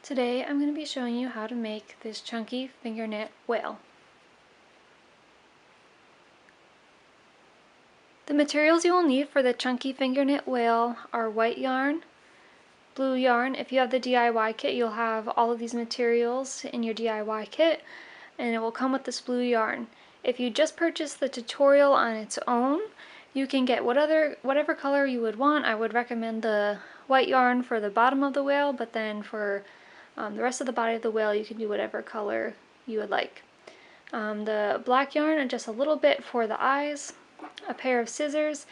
Today I'm going to be showing you how to make this chunky finger knit whale. The materials you will need for the chunky finger knit whale are white yarn, blue yarn. If you have the DIY kit, you'll have all of these materials in your DIY kit, and it will come with this blue yarn. If you just purchase the tutorial on its own, you can get whatever color you would want. I would recommend the white yarn for the bottom of the whale, but then for the rest of the body of the whale you can do whatever color you would like. The black yarn and just a little bit for the eyes, a pair of scissors.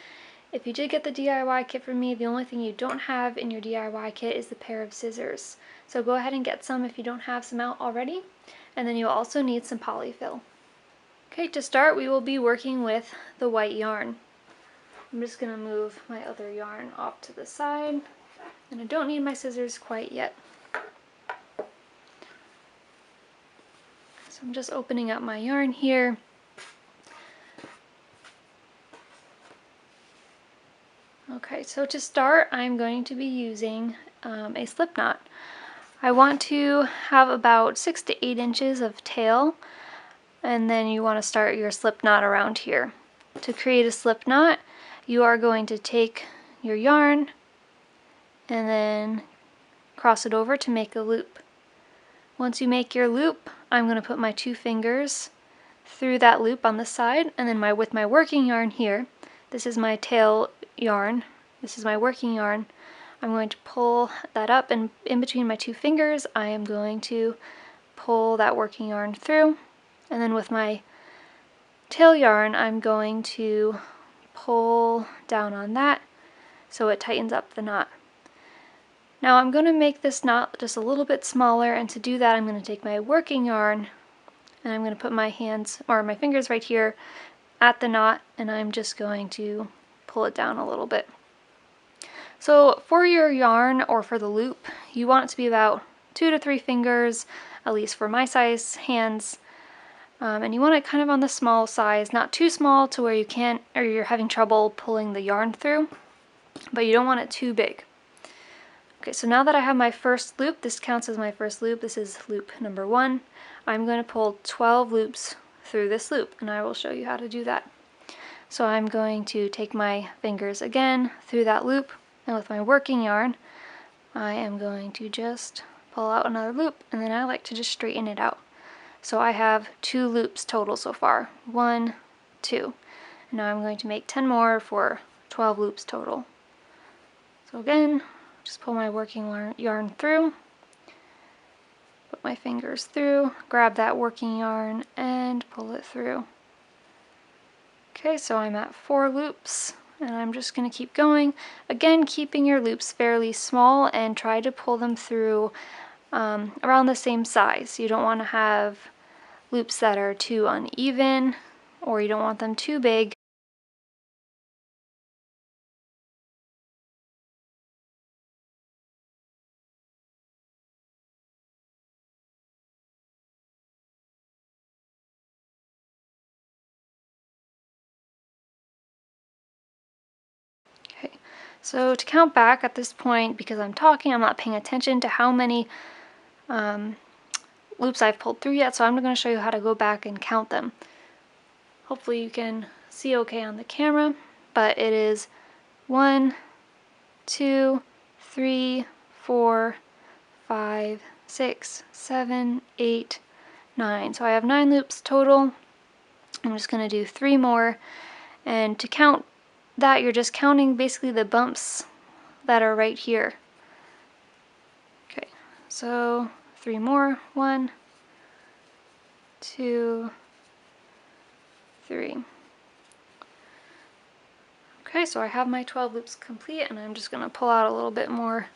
If you did get the DIY kit from me, the only thing you don't have in your DIY kit is the pair of scissors. So go ahead and get some if you don't have some out already. And then you'll also need some polyfill. Okay, to start we will be working with the white yarn. I'm just going to move my other yarn off to the side, and I don't need my scissors quite yet. So I'm just opening up my yarn here. Okay, so to start I'm going to be using a slip knot. I want to have about 6 to 8 inches of tail, and then you want to start your slip knot around here. To create a slip knot, you are going to take your yarn and then cross it over to make a loop. Once you make your loop, I'm going to put my 2 fingers through that loop on the side, and then with my working yarn here, this is my tail yarn, this is my working yarn, I'm going to pull that up, and in between my 2 fingers I am going to pull that working yarn through, and then with my tail yarn I'm going to pull down on that so it tightens up the knot. Now I'm going to make this knot just a little bit smaller, and to do that I'm going to take my working yarn and I'm going to put my fingers right here at the knot, and I'm just going to pull it down a little bit. So for your yarn or for the loop, you want it to be about 2 to 3 fingers, at least for my size hands, and you want it kind of on the small size, not too small to where you can't, or you're having trouble pulling the yarn through, but you don't want it too big. Okay, so now that I have my first loop, this counts as my first loop, this is loop number 1, I'm going to pull 12 loops through this loop, and I will show you how to do that. So I'm going to take my fingers again through that loop, and with my working yarn, I am going to just pull out another loop, and then I like to just straighten it out. So I have 2 loops total so far, 1, 2. And now I'm going to make 10 more for 12 loops total. So again, just pull my working yarn through, put my fingers through, grab that working yarn, and pull it through. Okay, so I'm at 4 loops, and I'm just going to keep going. Again, keeping your loops fairly small, and try to pull them through around the same size. You don't want to have loops that are too uneven, or you don't want them too big. Okay, so to count back at this point, because I'm talking, I'm not paying attention to how many loops I've pulled through yet, so I'm going to show you how to go back and count them. Hopefully you can see okay on the camera, but it is 1, 2, 3, 4, 5, 6, 7, 8, 9. So I have 9 loops total. I'm just going to do 3 more, and to count that you're just counting basically the bumps that are right here. Okay, so 3 more, 1, 2, 3. Okay, so I have my 12 loops complete, and I'm just going to pull out a little bit more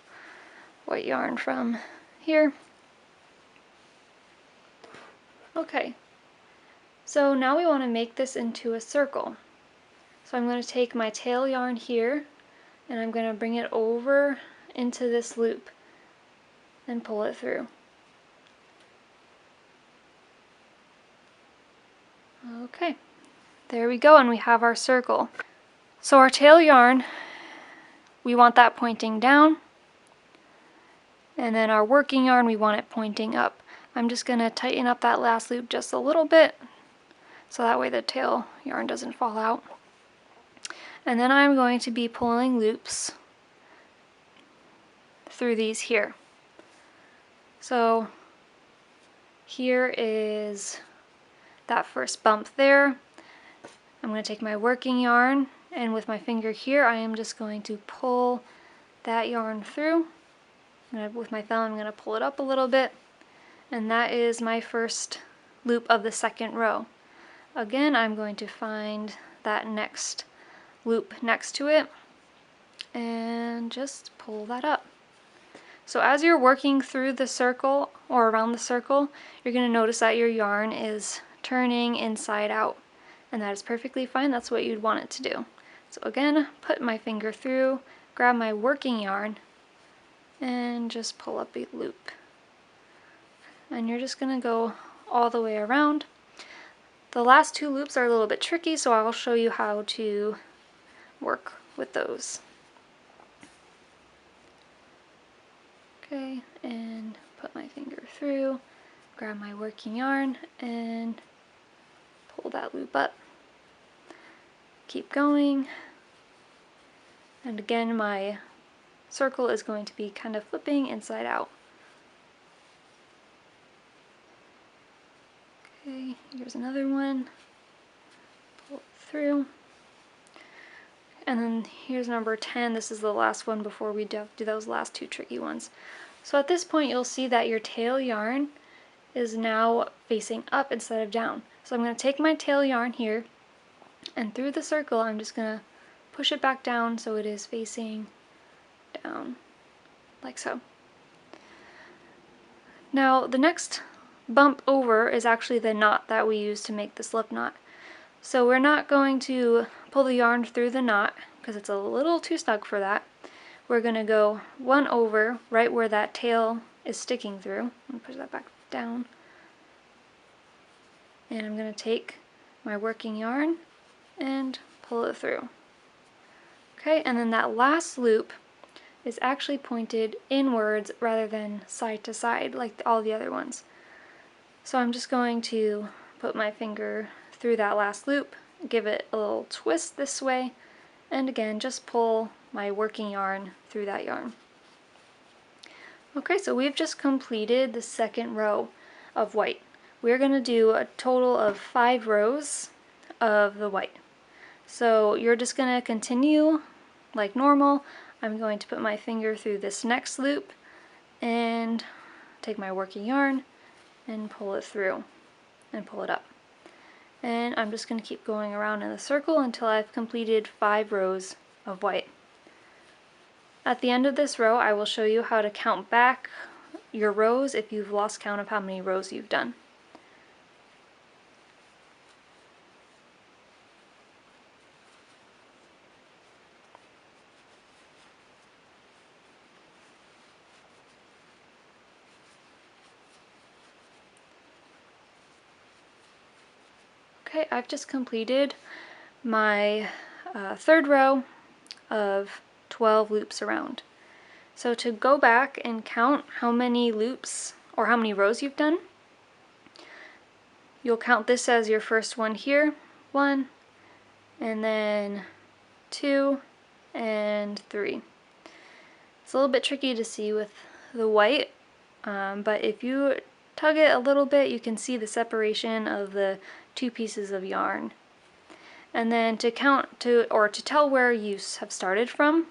white yarn from here. Okay, so now we want to make this into a circle. So I'm going to take my tail yarn here, and I'm going to bring it over into this loop and pull it through. Okay, there we go, and we have our circle. So our tail yarn, we want that pointing down, And then our working yarn, we want it pointing up. I'm just going to tighten up that last loop just a little bit so that way the tail yarn doesn't fall out. And then I'm going to be pulling loops through these here. So here is that first bump there. I'm going to take my working yarn, and with my finger here I am just going to pull that yarn through. With my thumb I'm going to pull it up a little bit, and that is my first loop of the second row. Again, I'm going to find that next loop next to it and just pull that up. So as you're working through the circle or around the circle, you're going to notice that your yarn is turning inside out, and that is perfectly fine. That's what you'd want it to do. So again, put my finger through, grab my working yarn, and just pull up a loop. And you're just going to go all the way around. The last two loops are a little bit tricky, so I'll show you how to work with those. Okay, and put my finger through, grab my working yarn, and pull that loop up. Keep going. And again, my circle is going to be kind of flipping inside out. Okay, here's another one. Pull it through. And then here's number 10. This is the last one before we do those last two tricky ones. So at this point you'll see that your tail yarn is now facing up instead of down. So I'm going to take my tail yarn here, and through the circle I'm just going to push it back down so it is facing down, like so. Now the next bump over is actually the knot that we use to make the slip knot. So we're not going to pull the yarn through the knot because it's a little too snug for that. We're going to go one over right where that tail is sticking through. I'm going to push that back down. And I'm going to take my working yarn and pull it through. Okay, and then that last loop is actually pointed inwards rather than side to side like all the other ones. So I'm just going to put my finger through that last loop, give it a little twist this way, and again just pull my working yarn through that yarn. Okay, so we've just completed the second row of white. We're going to do a total of 5 rows of the white. So you're just going to continue like normal. I'm going to put my finger through this next loop and take my working yarn and pull it through and pull it up. And I'm just going to keep going around in the circle until I've completed 5 rows of white. At the end of this row, I will show you how to count back your rows if you've lost count of how many rows you've done. Okay, I've just completed my third row of 12 loops around. So to go back and count how many loops or how many rows you've done, you'll count this as your first one here, 1, and then 2, and 3. It's a little bit tricky to see with the white, but if you tug it a little bit, you can see the separation of the 2 pieces of yarn. And then to count to tell where you have started from,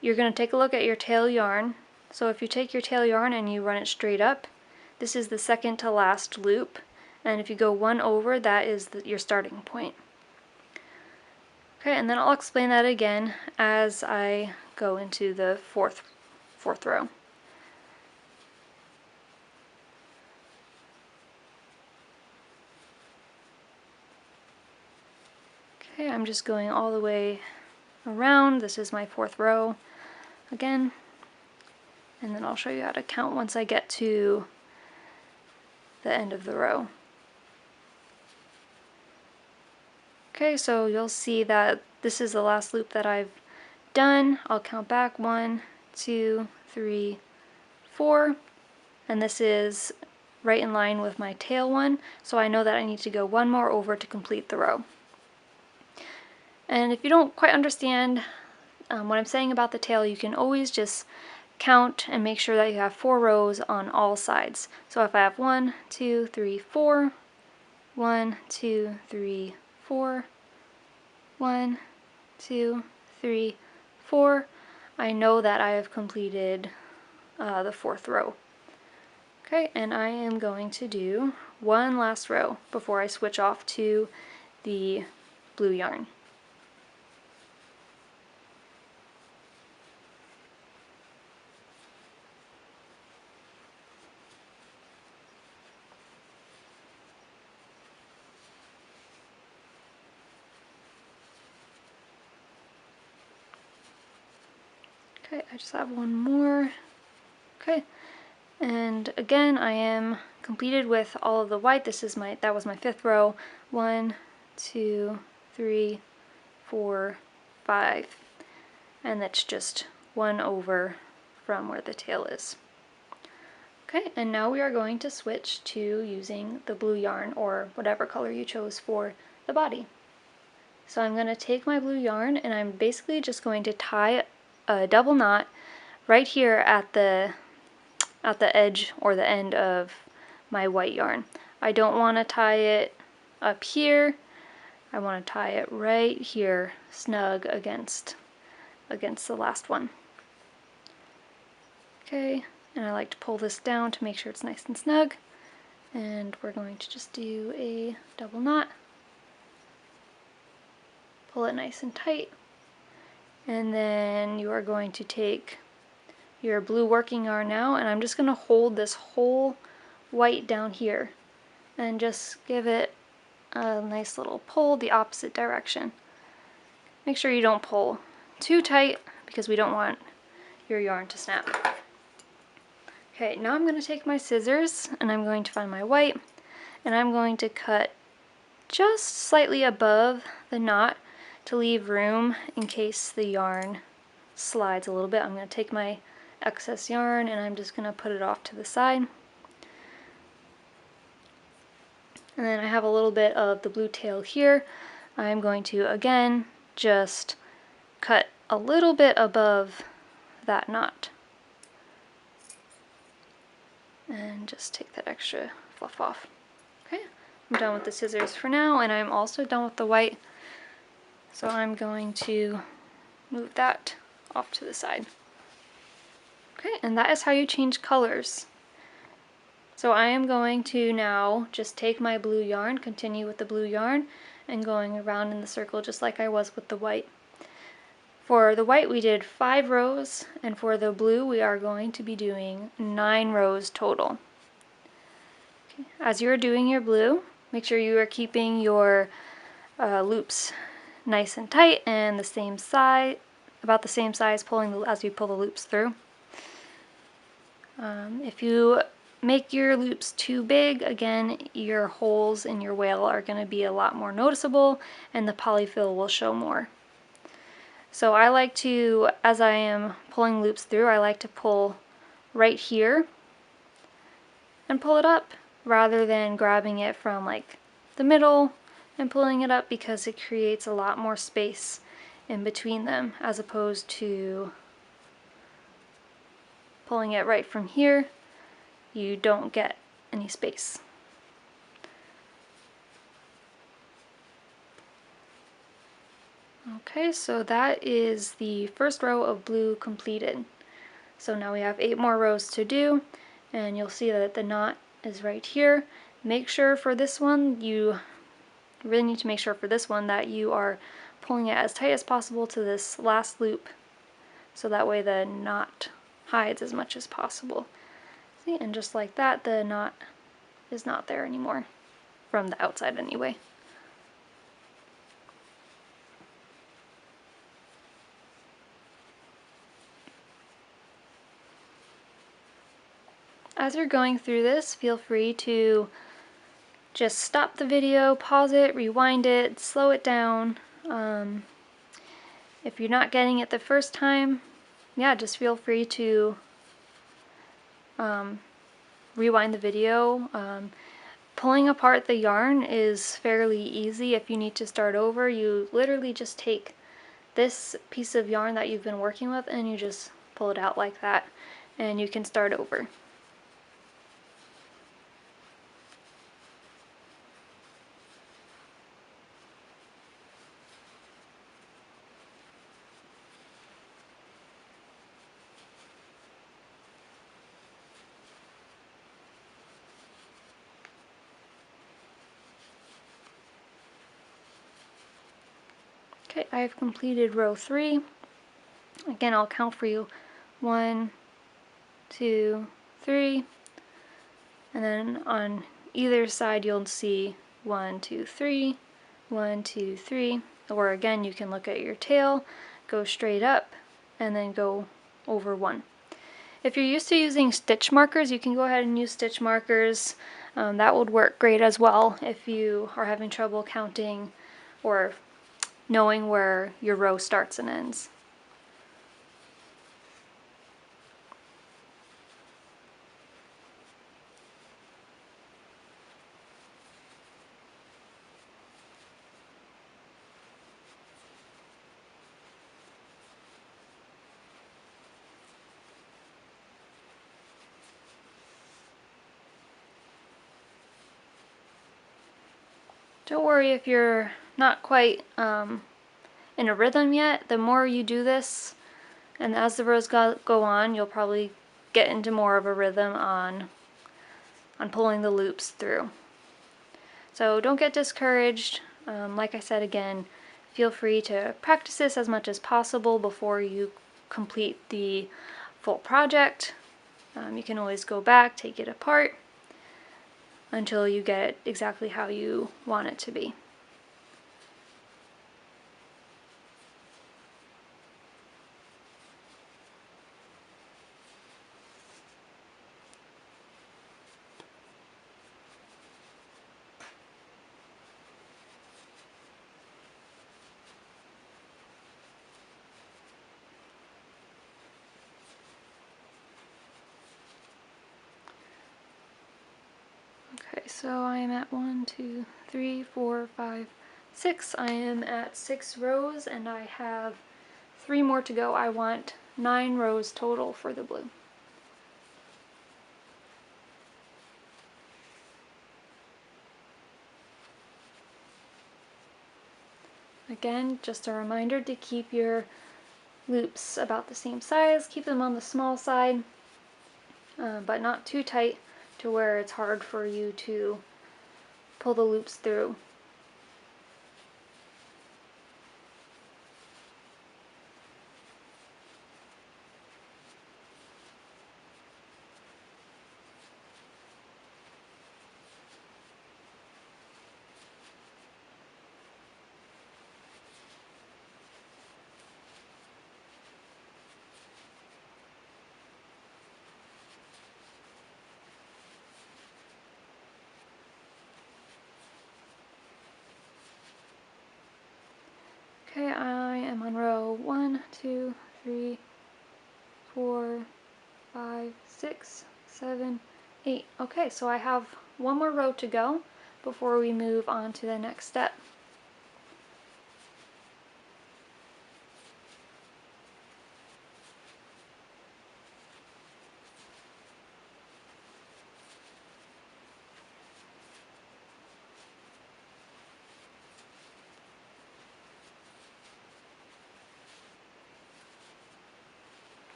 you're going to take a look at your tail yarn. So if you take your tail yarn and you run it straight up, this is the second to last loop, and if you go 1 over, that is your starting point. Okay, and then I'll explain that again as I go into the fourth row. Okay, I'm just going all the way around. This is my 4th row again, and then I'll show you how to count once I get to the end of the row. Okay, so you'll see that this is the last loop that I've done. I'll count back 1, 2, 3, 4, and this is right in line with my tail one, so I know that I need to go one more over to complete the row. And if you don't quite understand what I'm saying about the tail, you can always just count and make sure that you have 4 rows on all sides. So if I have 1, 2, 3, 4, 1, 2, 3, 4, 1, 2, 3, 4, I know that I have completed the 4th row. Okay, and I am going to do one last row before I switch off to the blue yarn. Okay, I just have one more. Okay, and again I am completed with all of the white. That was my 5th row. 1, 2, 3, 4, 5, and that's just one over from where the tail is. Okay, and now we are going to switch to using the blue yarn or whatever color you chose for the body. So I'm going to take my blue yarn and I'm basically just going to tie a double knot right here at the edge or the end of my white yarn. I don't want to tie it up here. I want to tie it right here, snug against the last one. Okay, and I like to pull this down to make sure it's nice and snug. And we're going to just do a double knot. Pull it nice and tight. And then you are going to take your blue working yarn now, and I'm just going to hold this whole white down here and just give it a nice little pull the opposite direction. Make sure you don't pull too tight because we don't want your yarn to snap. Okay, now I'm going to take my scissors and I'm going to find my white and I'm going to cut just slightly above the knot to leave room in case the yarn slides a little bit. I'm going to take my excess yarn and I'm just going to put it off to the side. And then I have a little bit of the blue tail here. I'm going to again just cut a little bit above that knot. And just take that extra fluff off. Okay, I'm done with the scissors for now, and I'm also done with the white. So I'm going to move that off to the side. Okay, and that is how you change colors. So I am going to now just take my blue yarn, continue with the blue yarn, and going around in the circle just like I was with the white. For the white we did 5 rows, and for the blue we are going to be doing 9 rows total. Okay. As you're doing your blue, make sure you are keeping your loops nice and tight and the same size, about the same size as you pull the loops through. If you make your loops too big, again, your holes in your whale are going to be a lot more noticeable and the polyfill will show more. So I like to, as I am pulling loops through, I like to pull right here and pull it up rather than grabbing it from like the middle and pulling it up, because it creates a lot more space in between them as opposed to pulling it right from here. You don't get any space. Okay, so that is the first row of blue completed. So now we have 8 more rows to do, and you'll see that the knot is right here. Make sure for this one, you really need to make sure for this one that you are pulling it as tight as possible to this last loop, so that way the knot hides as much as possible. See, and just like that, the knot is not there anymore, from the outside anyway. As you're going through this, feel free to just stop the video, pause it, rewind it, slow it down. If you're not getting it the first time, yeah, just feel free to rewind the video. Pulling apart the yarn is fairly easy. If you need to start over, you literally just take this piece of yarn that you've been working with and you just pull it out like that, and you can start over. Okay, I've completed row 3. Again, I'll count for you. 1, 2, 3, and then on either side you'll see 1, 2, 3, 1, 2, 3, or again you can look at your tail, go straight up, and then go over 1. If you're used to using stitch markers, you can go ahead and use stitch markers. That would work great as well if you are having trouble counting or knowing where your row starts and ends. Don't worry if you're not quite in a rhythm yet. The more you do this, and as the rows go on, you'll probably get into more of a rhythm on pulling the loops through. So don't get discouraged. Like I said again, feel free to practice this as much as possible before you complete the full project. You can always go back, take it apart, until you get it exactly how you want it to be. Okay, so I am at 1, 2, 3, 4, 5, 6. I am at 6 rows and I have 3 more to go. I want 9 rows total for the blue. Again, just a reminder to keep your loops about the same size. Keep them on the small side, but not too tight to where it's hard for you to pull the loops through. Okay, I am on row 1, 2, 3, 4, 5, 6, 7, 8. Okay, so I have 1 more row to go before we move on to the next step.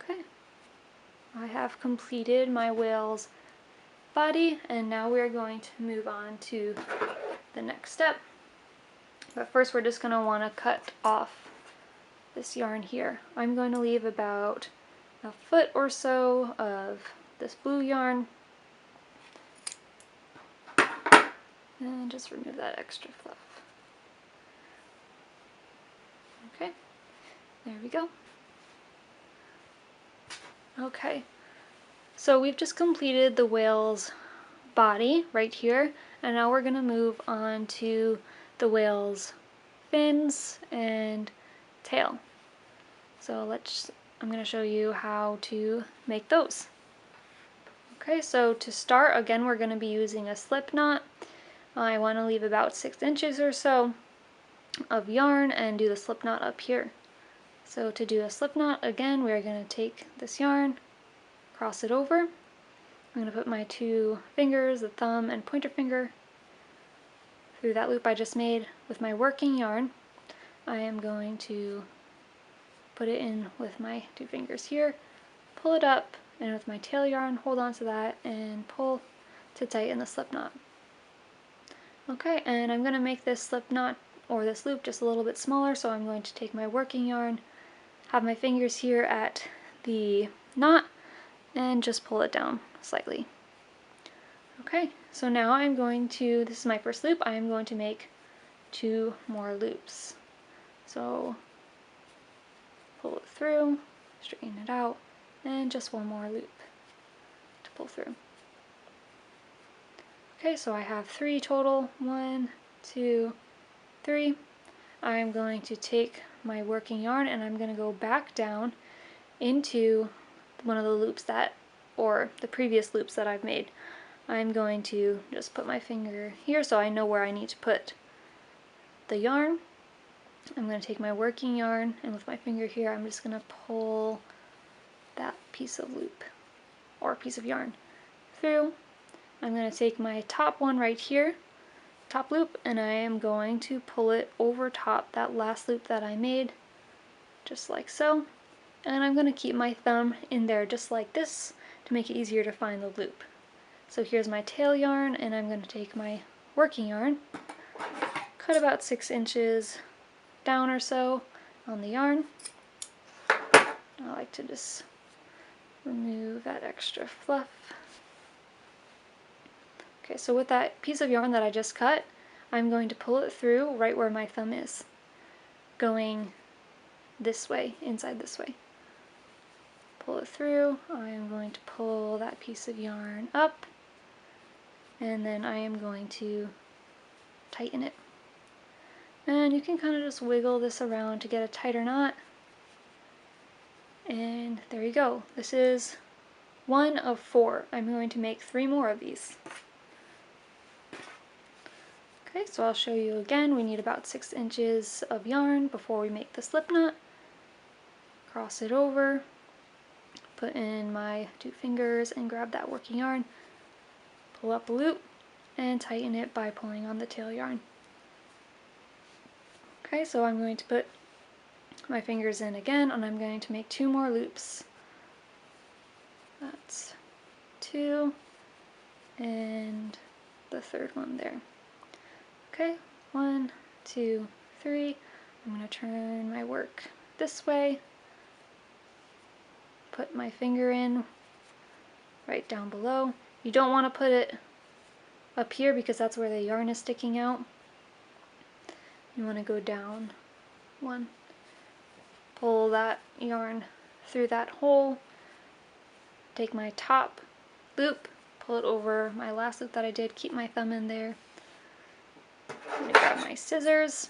Okay, I have completed my whale's body, and now we're going to move on to the next step. But first we're just going to want to cut off this yarn here. I'm going to leave about a foot or so of this blue yarn, and just remove that extra fluff. Okay, there we go. Okay, so we've just completed the whale's body right here, and now we're going to move on to the whale's fins and tail. So I'm going to show you how to make those. Okay, so to start, again, we're going to be using a slip knot. I want to leave about 6 inches or so of yarn and do the slip knot up here. So to do a slip knot, again, we're going to take this yarn, cross it over. I'm going to put my 2 fingers, the thumb and pointer finger, through that loop I just made with my working yarn. I am going to put it in with my 2 fingers here, pull it up, and with my tail yarn, hold on to that and pull to tighten the slip knot. Okay, and I'm going to make this slip knot, or this loop, just a little bit smaller, so I'm going to take my working yarn, have my fingers here at the knot, and just pull it down slightly. Okay, so now I'm going to, this is my first loop, I am going to make 2 more loops. So pull it through, straighten it out, and just 1 more loop to pull through. Okay, so I have 3 total, 1, 2, 3. I'm going to take my working yarn and I'm going to go back down into one of the loops that, or the previous loops that I've made. I'm going to just put my finger here so I know where I need to put the yarn. I'm going to take my working yarn and with my finger here I'm just going to pull that piece of loop or piece of yarn through. I'm going to take my top one right here, top loop, and I am going to pull it over top that last loop that I made, just like so. And I'm going to keep my thumb in there just like this to make it easier to find the loop. So here's my tail yarn, and I'm going to take my working yarn, cut about 6 inches down or so on the yarn. I like to just remove that extra fluff. Okay, so with that piece of yarn that I just cut, I'm going to pull it through right where my thumb is, going this way, inside this way. Pull it through, I am going to pull that piece of yarn up, and then I am going to tighten it. And you can kind of just wiggle this around to get a tighter knot. And there you go. This is 1 of 4. I'm going to make 3 more of these. Okay, so I'll show you again. We need about 6 inches of yarn before we make the slip knot. Cross it over, put in my 2 fingers and grab that working yarn, pull up a loop, and tighten it by pulling on the tail yarn. Okay, so I'm going to put my fingers in again, and I'm going to make 2 more loops. That's 2, and the 3rd one there. Okay, 1, 2, 3. I'm going to turn my work this way, put my finger in right down below. You don't want to put it up here because that's where the yarn is sticking out. You want to go down 1, pull that yarn through that hole, take my top loop, pull it over my last loop that I did, keep my thumb in there. I'm going to grab my scissors,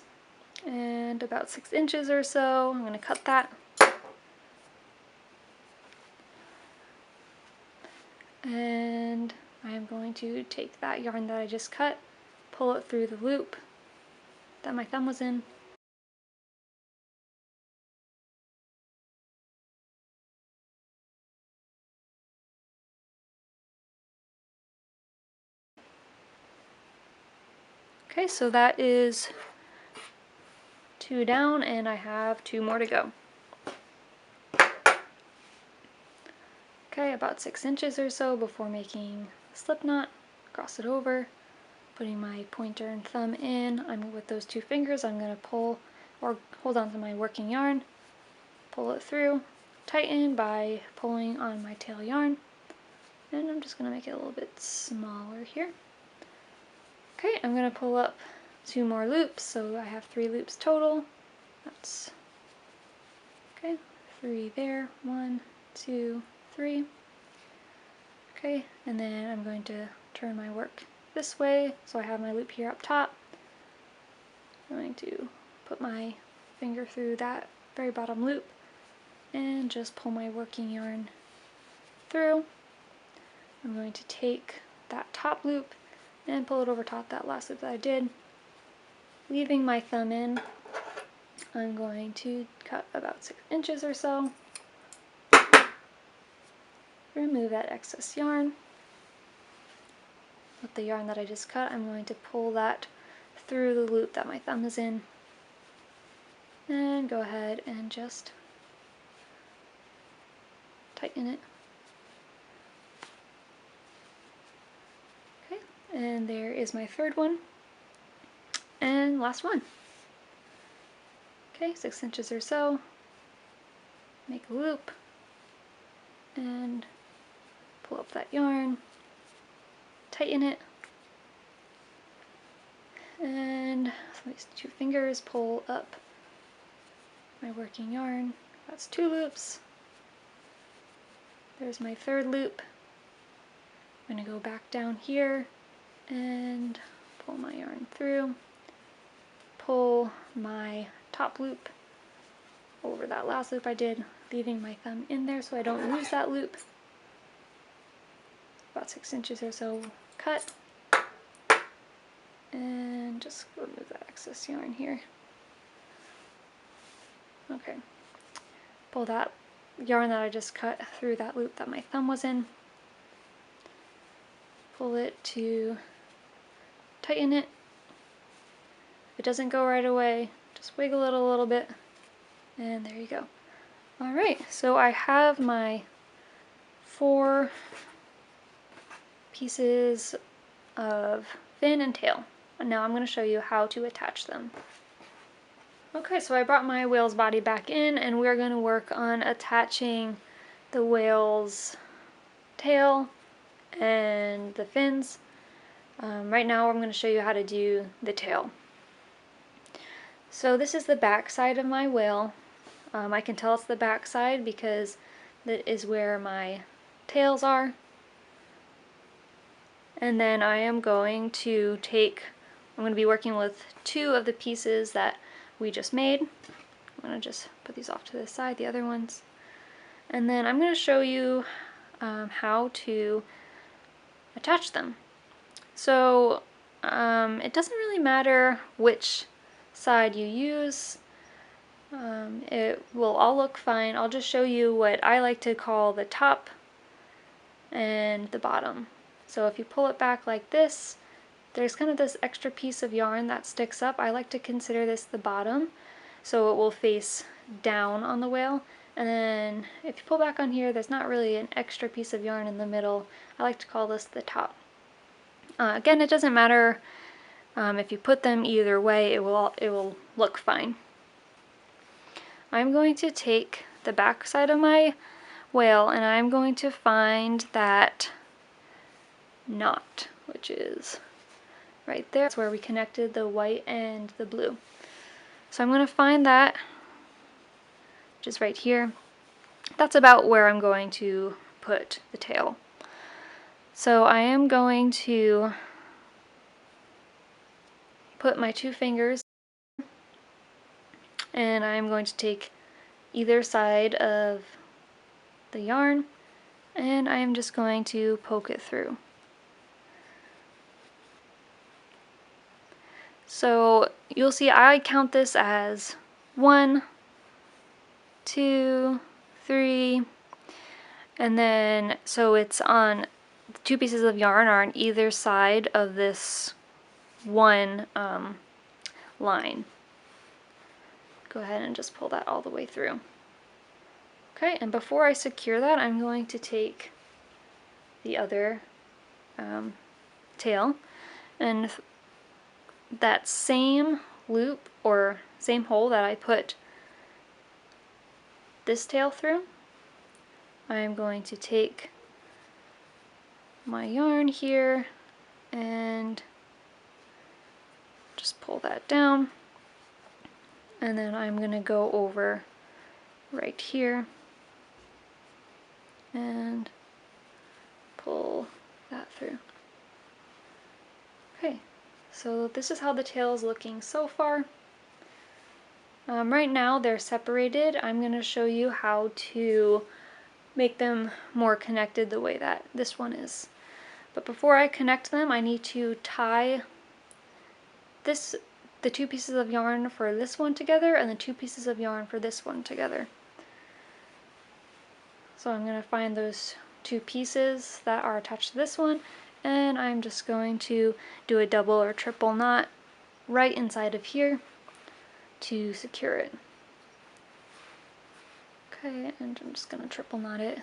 and about 6 inches or so, I'm going to cut that. And I am going to take that yarn that I just cut, pull it through the loop that my thumb was in. Okay, so that is 2 down, and I have 2 more to go. Okay, about 6 inches or so before making a slip knot, cross it over, putting my pointer and thumb in. With those 2 fingers, I'm going to pull or hold on to my working yarn, pull it through, tighten by pulling on my tail yarn, and I'm just going to make it a little bit smaller here. Okay, I'm going to pull up 2 more loops, so I have 3 loops total. That's, okay, 3 there, 1, 2, 3. Okay, and then I'm going to turn my work this way, so I have my loop here up top. I'm going to put my finger through that very bottom loop and just pull my working yarn through. I'm going to take that top loop and pull it over top that last loop that I did. Leaving my thumb in, I'm going to cut about 6 inches or so. Remove that excess yarn. With the yarn that I just cut, I'm going to pull that through the loop that my thumb is in. And go ahead and just tighten it. Okay, and there is my third one. And last one. Okay, 6 inches or so. Make a loop. And pull up that yarn. Tighten it. And with these 2 fingers, pull up my working yarn. That's 2 loops. There's my third loop. I'm going to go back down here and pull my yarn through. Pull my top loop over that last loop I did, leaving my thumb in there so I don't lose that loop. About 6 inches or so cut. And just remove that excess yarn here. Okay. Pull that yarn that I just cut through that loop that my thumb was in. Pull it to tighten it. If it doesn't go right away, just wiggle it a little bit. And there you go. Alright, so I have my 4 pieces of fin and tail. And now I'm going to show you how to attach them. Okay, so I brought my whale's body back in and we're going to work on attaching the whale's tail and the fins. Right now I'm going to show you how to do the tail. So this is the back side of my whale. I can tell it's the back side because that is where my tails are. And then I am going to I'm going to be working with 2 of the pieces that we just made. I'm going to just put these off to the side, the other ones. And then I'm going to show you how to attach them. So it doesn't really matter which side you use. It will all look fine. I'll just show you what I like to call the top and the bottom. So if you pull it back like this, there's kind of this extra piece of yarn that sticks up. I like to consider this the bottom, so it will face down on the whale. And then if you pull back on here, there's not really an extra piece of yarn in the middle. I like to call this the top. Again, it doesn't matter if you put them either way, it will look fine. I'm going to take the back side of my whale and I'm going to find that knot, which is right there. That's where we connected the white and the blue. So I'm going to find that, which is right here. That's about where I'm going to put the tail. So I am going to put my 2 fingers and I'm going to take either side of the yarn and I am just going to poke it through. So you'll see I count this as 1, 2, 3, and then so it's on 2 pieces of yarn are on either side of this one line. Go ahead and just pull that all the way through. Okay, and before I secure that, I'm going to take the other tail and that same loop or same hole that I put this tail through, I'm going to take my yarn here and just pull that down, and then I'm going to go over right here and pull that through. Okay, so this is how the tail is looking so far. Right now they're separated. I'm going to show you how to make them more connected the way that this one is. But before I connect them, I need to tie the two pieces of yarn for this one together and the two pieces of yarn for this one together. So I'm going to find those two pieces that are attached to this one, and I'm just going to do a double or triple knot right inside of here to secure it. Okay, and I'm just going to triple knot it.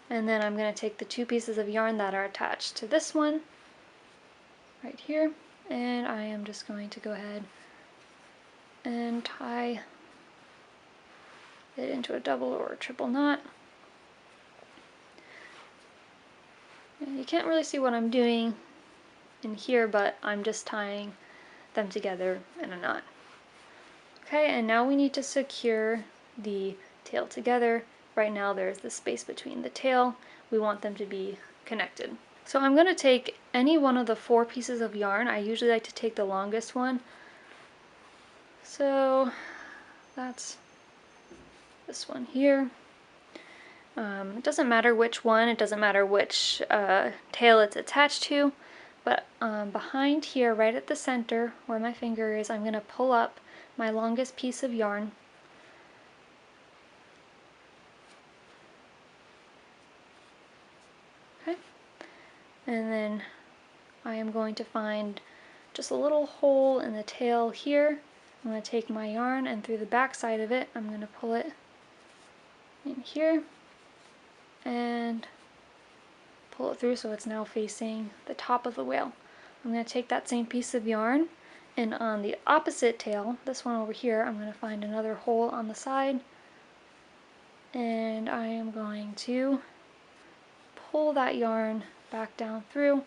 And then I'm going to take the two pieces of yarn that are attached to this one right here, and I am just going to go ahead and tie it into a double or a triple knot. And you can't really see what I'm doing in here, but I'm just tying them together in a knot. Okay, and now we need to secure the tail together. Right now there's the space between the tail. We want them to be connected. So I'm going to take any one of the 4 pieces of yarn. I usually like to take the longest one. So that's this one here. It doesn't matter which one, it doesn't matter which tail it's attached to, but behind here, right at the center where my finger is, I'm going to pull up my longest piece of yarn. Okay, and then I am going to find just a little hole in the tail here. I'm going to take my yarn, and through the back side of it, I'm going to pull it in here and pull it through so it's now facing the top of the whale. I'm going to take that same piece of yarn, and on the opposite tail, this one over here, I'm going to find another hole on the side, and I am going to pull that yarn back down through,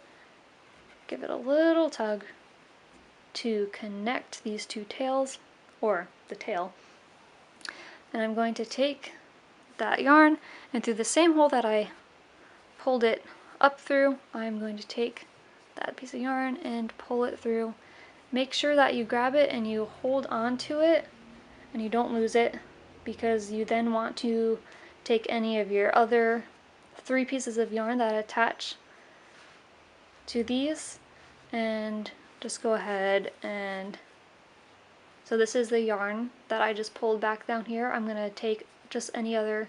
give it a little tug to connect these two tails, or the tail, and I'm going to take that yarn, and through the same hole that I pulled it up through, I'm going to take that piece of yarn and pull it through. Make sure that you grab it and you hold on to it and you don't lose it, because you then want to take any of your other 3 pieces of yarn that attach to these and just go ahead and, so this is the yarn that I just pulled back down here. I'm going to take just any other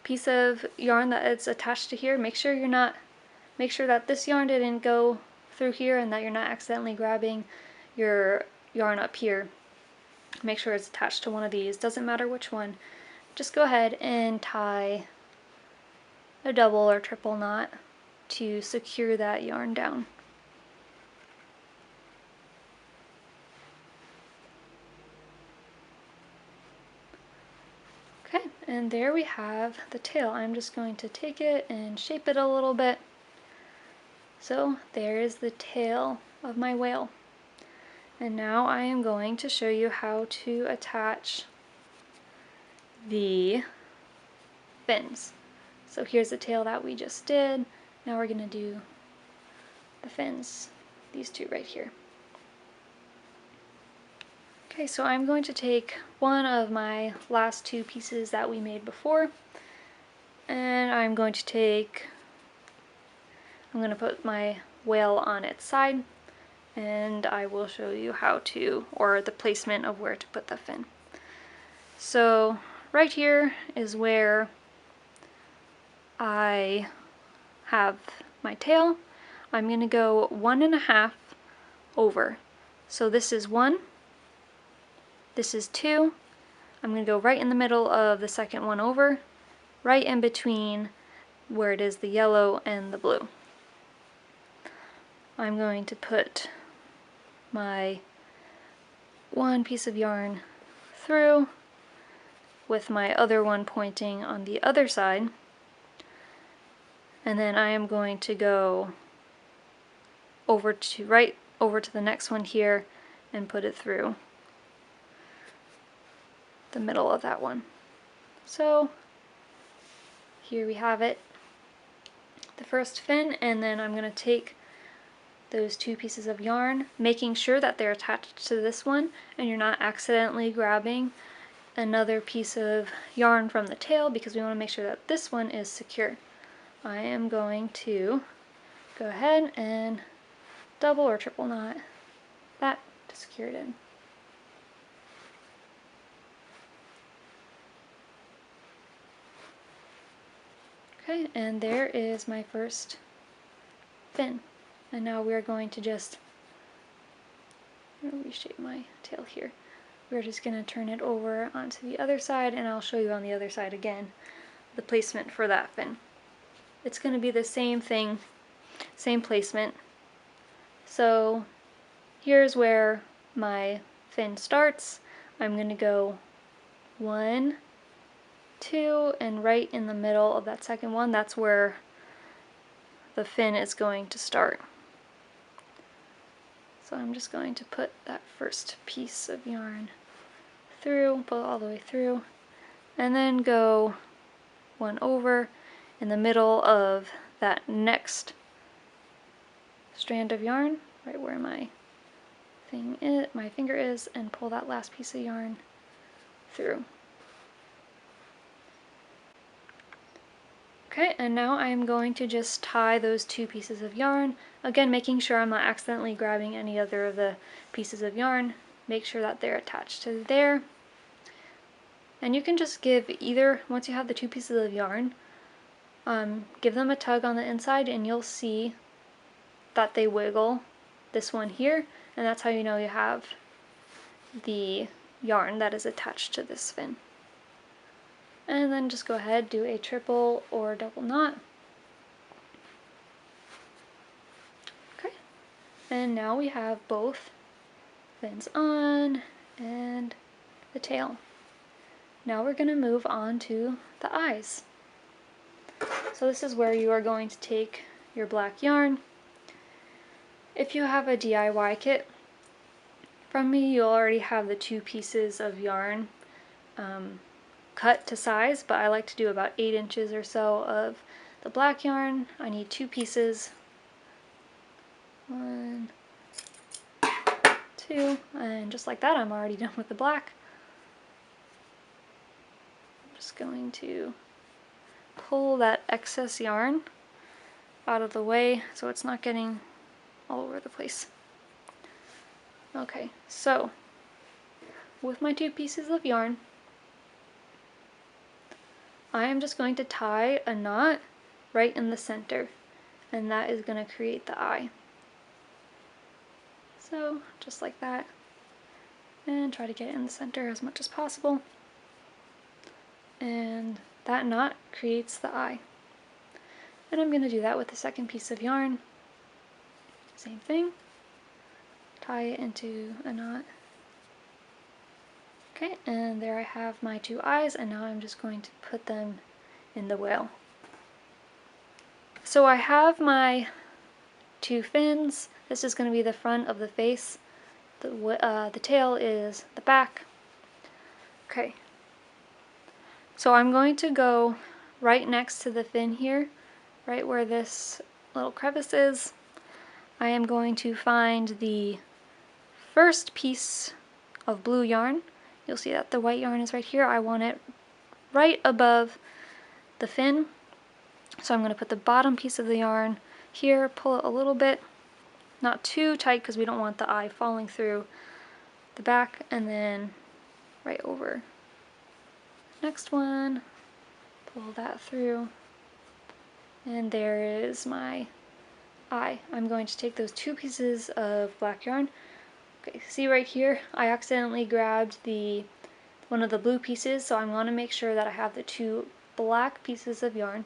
piece of yarn that it's attached to here. Make sure that this yarn didn't go through here and that you're not accidentally grabbing your yarn up here. Make sure it's attached to one of these. Doesn't matter which one. Just go ahead and tie a double or triple knot to secure that yarn down. Okay, and there we have the tail. I'm just going to take it and shape it a little bit. So there is the tail of my whale. And now I am going to show you how to attach the fins. So here's the tail that we just did. Now we're going to do the fins, these two right here. Okay, so I'm going to take one of my last 2 pieces that we made before, and I'm going to put my whale on its side, and I will show you how to, or the placement of where to put the fin. So right here is where I have my tail. I'm going to go 1.5 over. So this is 1, this is 2, I'm going to go right in the middle of the second one over, right in between where it is the yellow and the blue. I'm going to put my one piece of yarn through with my other one pointing on the other side, and then I am going to go right over to the next one here and put it through the middle of that one. So here we have it, the first fin, and then I'm going to take those two pieces of yarn, making sure that they're attached to this one and you're not accidentally grabbing another piece of yarn from the tail, because we want to make sure that this one is secure. I am going to go ahead and double or triple knot that to secure it in. Okay, and there is my first fin. And now we're going to just reshape my tail here. We're just going to turn it over onto the other side, and I'll show you on the other side again the placement for that fin. It's going to be the same thing, same placement. So here's where my fin starts. I'm going to go 1, 2, and right in the middle of that second one, that's where the fin is going to start. So I'm just going to put that first piece of yarn through, pull it all the way through, and then go one over in the middle of that next strand of yarn, right where my finger is, and pull that last piece of yarn through. Okay, and now I'm going to just tie those two pieces of yarn, again making sure I'm not accidentally grabbing any other of the pieces of yarn. Make sure that they're attached to there. And you can just give either, once you have the two pieces of yarn, give them a tug on the inside and you'll see that they wiggle, this one here, and that's how you know you have the yarn that is attached to this fin. And then just go ahead, do a triple or double knot. Okay, and now we have both fins on and the tail. Now we're going to move on to the eyes. So this is where you are going to take your black yarn. If you have a DIY kit from me, you'll already have the two pieces of yarn cut to size, but I like to do about 8 inches or so of the black yarn. I need 2 pieces, 1, 2, and just like that I'm already done with the black. I'm just going to pull that excess yarn out of the way so it's not getting all over the place. Okay, so with my 2 pieces of yarn, I am just going to tie a knot right in the center, and that is going to create the eye. So just like that, and try to get it in the center as much as possible, and that knot creates the eye. And I'm going to do that with the second piece of yarn. Same thing, tie it into a knot. Okay, and there I have my 2 eyes, and now I'm just going to put them in the whale. So I have my 2 fins. This is going to be the front of the face. The tail is the back. Okay, so I'm going to go right next to the fin here, right where this little crevice is. I am going to find the first piece of blue yarn. You'll see that the white yarn is right here. I want it right above the fin. So I'm going to put the bottom piece of the yarn here, pull it a little bit, not too tight because we don't want the eye falling through the back, and then right over. Next one, pull that through, and there is my eye. I'm going to take those 2 pieces of black yarn. Okay, see right here, I accidentally grabbed one of the blue pieces, so I'm going to make sure that I have the 2 black pieces of yarn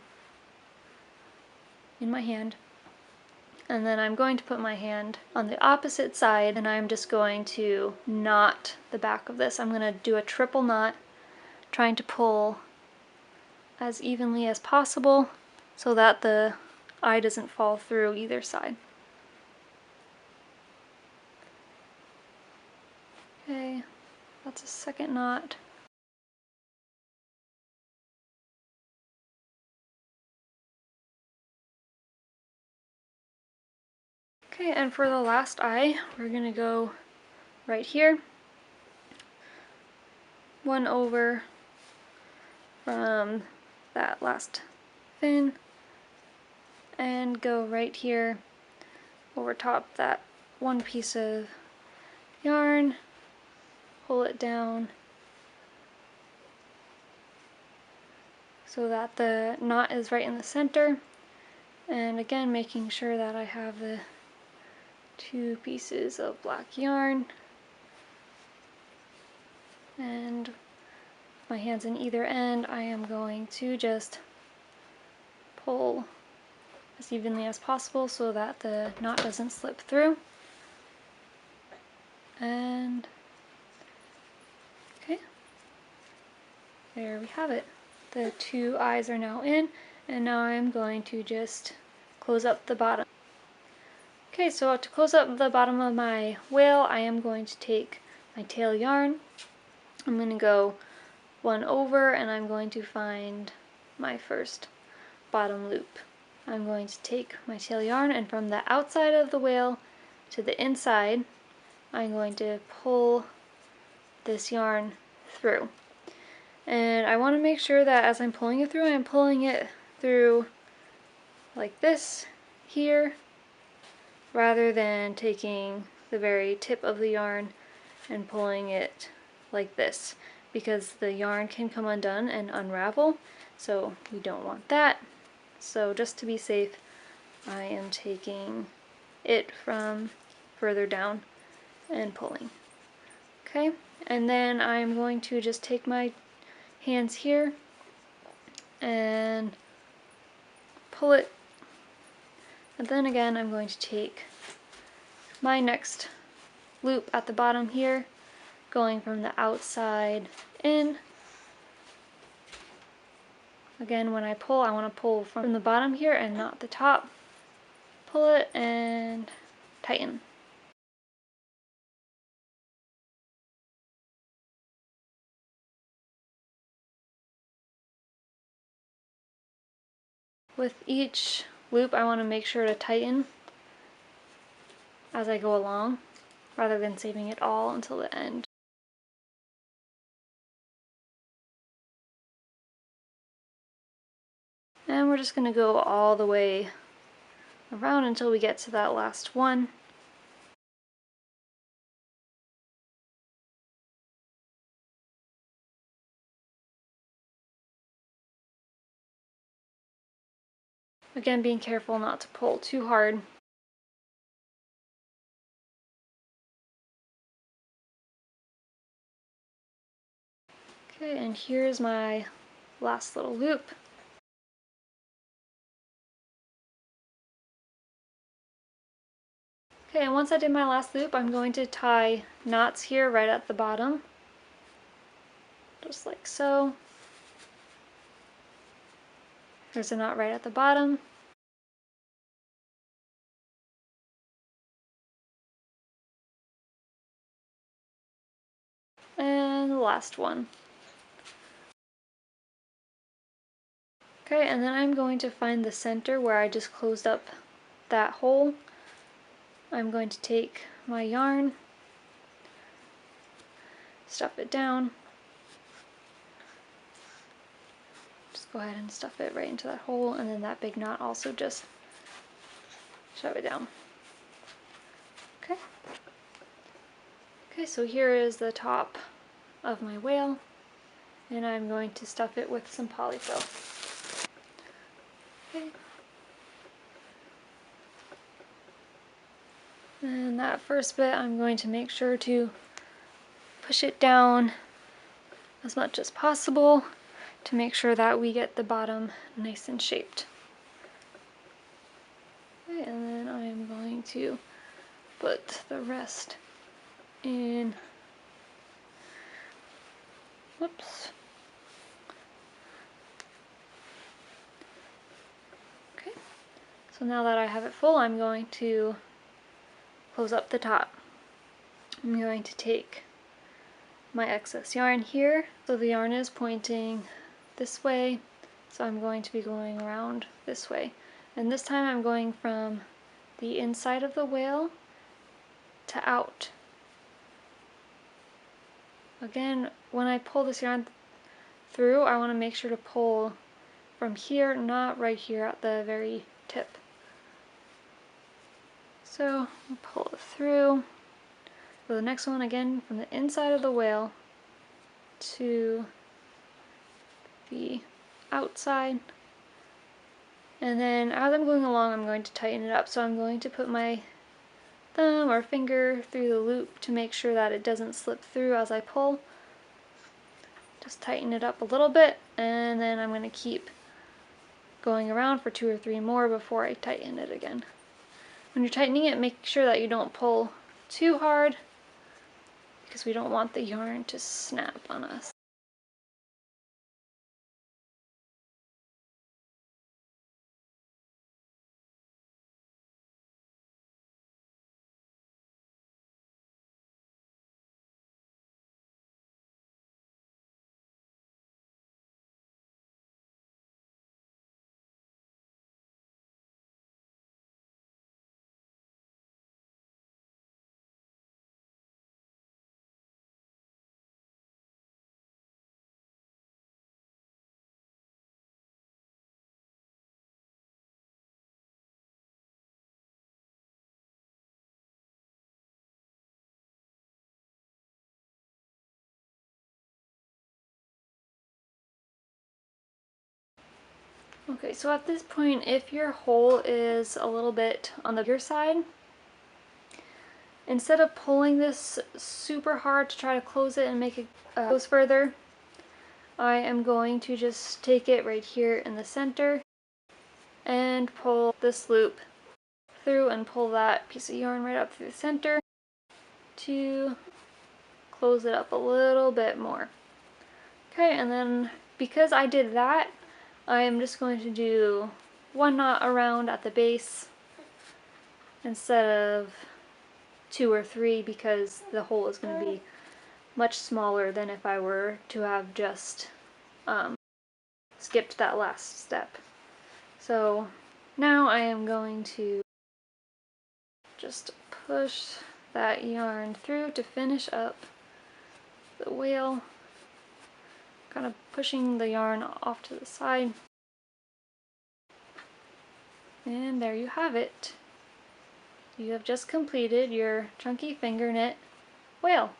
in my hand. And then I'm going to put my hand on the opposite side, and I'm just going to knot the back of this. I'm going to do a triple knot, trying to pull as evenly as possible so that the eye doesn't fall through either side. Okay, that's a second knot. Okay, and for the last eye, we're going to go right here, one over from that last fin, and go right here over top that one piece of yarn, pull it down so that the knot is right in the center, and again making sure that I have the two pieces of black yarn, and my hands in either end, I am going to just pull as evenly as possible so that the knot doesn't slip through. And okay, there we have it. The two eyes are now in, and now I'm going to just close up the bottom. Okay, so to close up the bottom of my whale, I am going to take my tail yarn. I'm going to go one over, and I'm going to find my first bottom loop. I'm going to take my tail yarn, and from the outside of the whale to the inside, I'm going to pull this yarn through. And I want to make sure that as I'm pulling it through, I'm pulling it through like this here, rather than taking the very tip of the yarn and pulling it like this, because the yarn can come undone and unravel, so we don't want that. So just to be safe, I am taking it from further down and pulling. Okay, and then I'm going to just take my hands here and pull it, and then again I'm going to take my next loop at the bottom here, going from the outside in. Again, when I pull, I want to pull from the bottom here and not the top. Pull it and tighten. With each loop, I want to make sure to tighten as I go along, rather than saving it all until the end. And we're just going to go all the way around until we get to that last one. Again, being careful not to pull too hard. Okay, and here's my last little loop. Okay, and once I did my last loop, I'm going to tie knots here right at the bottom, just like so. There's a knot right at the bottom. And the last one. Okay, and then I'm going to find the center where I just closed up that hole. I'm going to take my yarn, stuff it down. Just go ahead and stuff it right into that hole, and then that big knot also just shove it down. Okay. Okay, so here is the top of my whale, and I'm going to stuff it with some polyfill. Okay. And that first bit, I'm going to make sure to push it down as much as possible to make sure that we get the bottom nice and shaped. Okay, and then I'm going to put the rest in. Whoops. Okay, so now that I have it full, I'm going to close up the top. I'm going to take my excess yarn here, so the yarn is pointing this way, so I'm going to be going around this way, and this time I'm going from the inside of the whale to out. Again, when I pull this yarn through, I want to make sure to pull from here, not right here at the very tip. So I'll pull it through. For the next one, again, from the inside of the whale to the outside. And then as I'm going along, I'm going to tighten it up. So I'm going to put my thumb or finger through the loop to make sure that it doesn't slip through as I pull. Just tighten it up a little bit, and then I'm going to keep going around for 2 or 3 more before I tighten it again. When you're tightening it, make sure that you don't pull too hard because we don't want the yarn to snap on us. Okay, so at this point, if your hole is a little bit on the bigger side, instead of pulling this super hard to try to close it and make it close further, I am going to just take it right here in the center and pull this loop through and pull that piece of yarn right up through the center to close it up a little bit more. Okay, and then because I did that, I am just going to do 1 knot around at the base instead of 2 or 3 because the hole is going to be much smaller than if I were to have just skipped that last step. So now I am going to just push that yarn through to finish up the whale, kind of pushing the yarn off to the side. And there you have it. You have just completed your chunky finger knit whale.